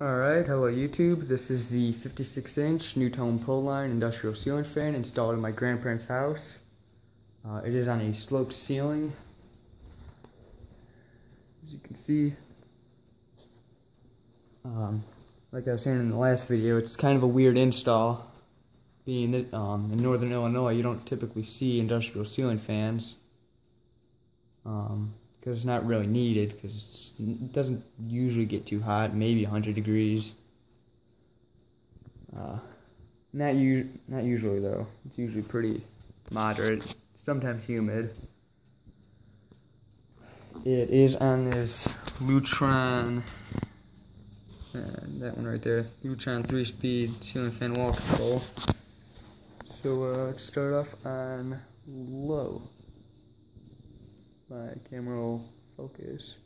Alright, hello YouTube. This is the 56-inch NuTone Proline industrial ceiling fan installed in my grandparents' house. It is on a sloped ceiling, as you can see. Like I was saying in the last video, it's kind of a weird install. Being that in northern Illinois, you don't typically see industrial ceiling fans. Because it's not really needed, because it doesn't usually get too hot, maybe 100 degrees. Not usually though. It's usually pretty moderate, sometimes humid. It is on this NuTone, that one right there, NuTone 3-speed ceiling fan wall control. So let's start off on low. My camera will focus.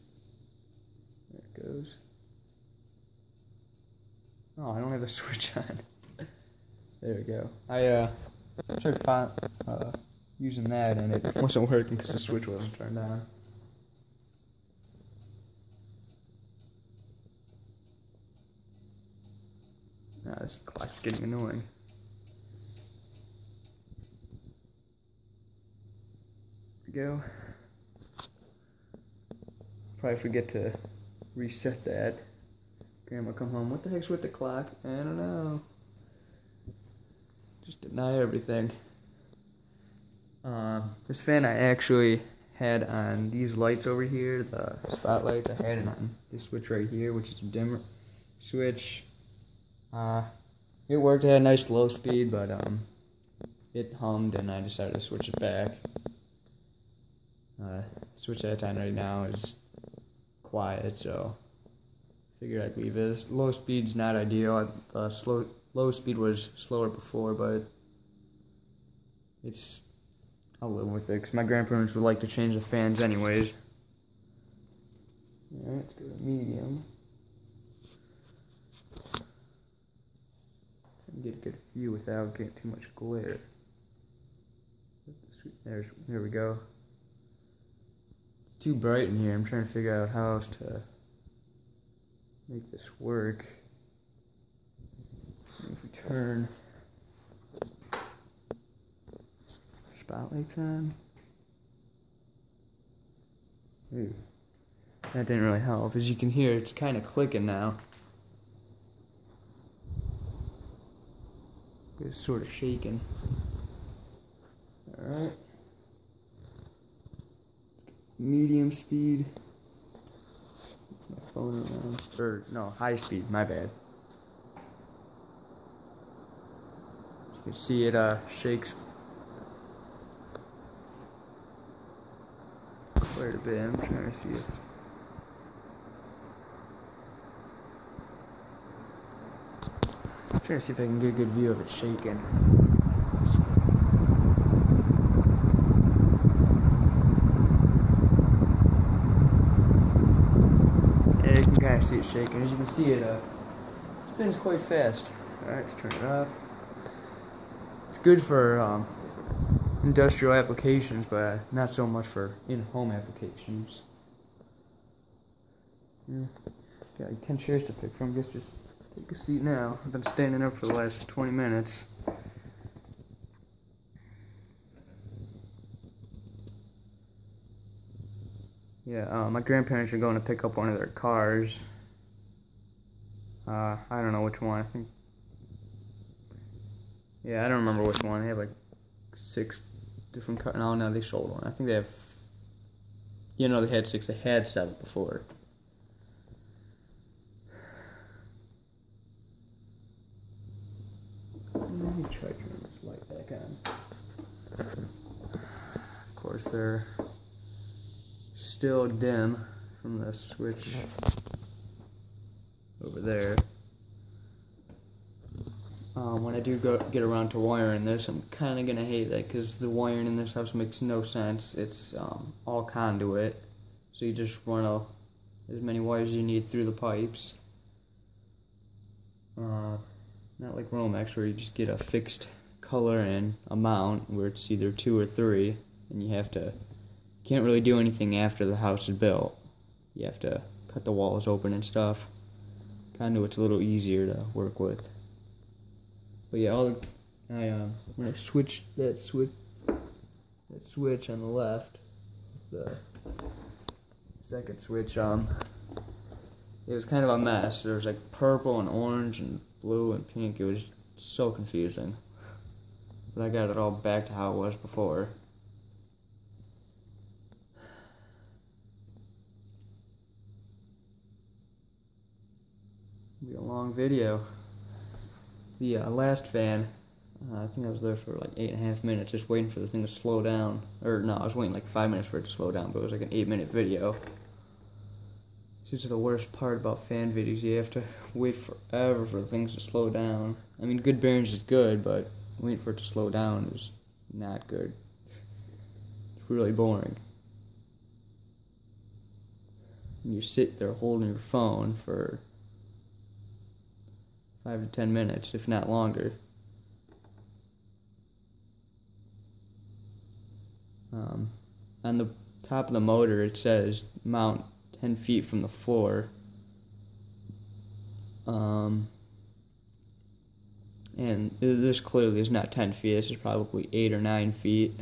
There it goes. Oh, I don't have the switch on. There we go. I tried using that and it wasn't working because the switch wasn't turned on. Now this clock's getting annoying. There we go. Probably forget to reset that. Grandma come home. What the heck's with the clock? I don't know. Just deny everything. This fan I actually had on these lights over here, the spotlights. I had it on this switch right here, which is a dimmer switch. It worked. It had a nice low speed, but it hummed, and I decided to switch it back. Switch that's on right now is quiet, so figured I'd leave it. Low speed's not ideal. Low speed was slower before, but I'll live with it because my grandparents would like to change the fans anyways. Alright, let's go to medium. Get a good view without getting too much glare. There we go. It's too bright in here. I'm trying to figure out how else to make this work. If we turn spotlights on. Ooh, that didn't really help. As you can hear, it's kind of clicking now. It's sort of shaking. Alright. Medium speed. My phone around. Or, no, high speed, my bad. You can see it shakes quite a bit. I'm trying to see it. I'm trying to see if I can get a good view of it shaking. Yeah, you can kind of see it shaking. As you can see, it spins quite fast. Alright, let's turn it off. It's good for industrial applications, but not so much for in-home applications. Got 10 chairs to pick from. Guess just take a seat now. I've been standing up for the last 20 minutes. Yeah, my grandparents are going to pick up one of their cars. I don't know which one. I think. Yeah, I don't remember which one. They have like 6 different cars. No, they sold one. I think they have. You know, they had 6. They had 7 before. Let me try to turn this light back on. Of course, they're still dim from the switch over there. When I do get around to wiring this, I'm kind of going to hate that because the wiring in this house makes no sense. It's all conduit, so you just run as many wires as you need through the pipes. Not like Romex where you just get a fixed color and amount where it's either 2 or 3, and you can't really do anything after the house is built. You have to cut the walls open and stuff. kind of it's a little easier to work with. But yeah, I'm gonna switch that switch on the left, the second switch. It was kind of a mess. There was like purple and orange and blue and pink. It was so confusing. But I got it all back to how it was before. It'll be a long video. The last fan, I think I was there for like 8.5 minutes just waiting for the thing to slow down. Or no, I was waiting like 5 minutes for it to slow down, but it was like an 8-minute video. This is the worst part about fan videos. You have to wait forever for things to slow down. I mean, good bearings is good, but waiting for it to slow down is not good. It's really boring. And you sit there holding your phone for 5 to 10 minutes, if not longer. On the top of the motor, it says mount 10 feet from the floor. And this clearly is not 10 feet. This is probably 8 or 9 feet.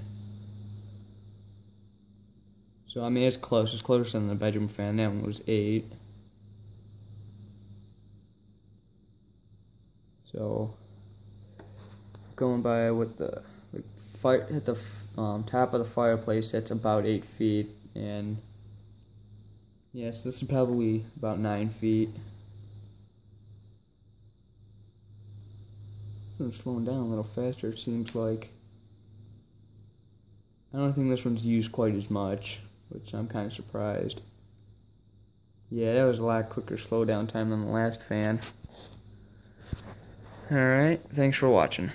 So I mean, it's close. It's closer than the bedroom fan. That one was 8. So going by with the at the top of the fireplace, that's about 8 feet, and yes, this is probably about 9 feet. I'm slowing down a little faster, it seems like. I don't think this one's used quite as much, which I'm kind of surprised. Yeah, that was a lot quicker slow down time than the last fan. Alright, thanks for watching.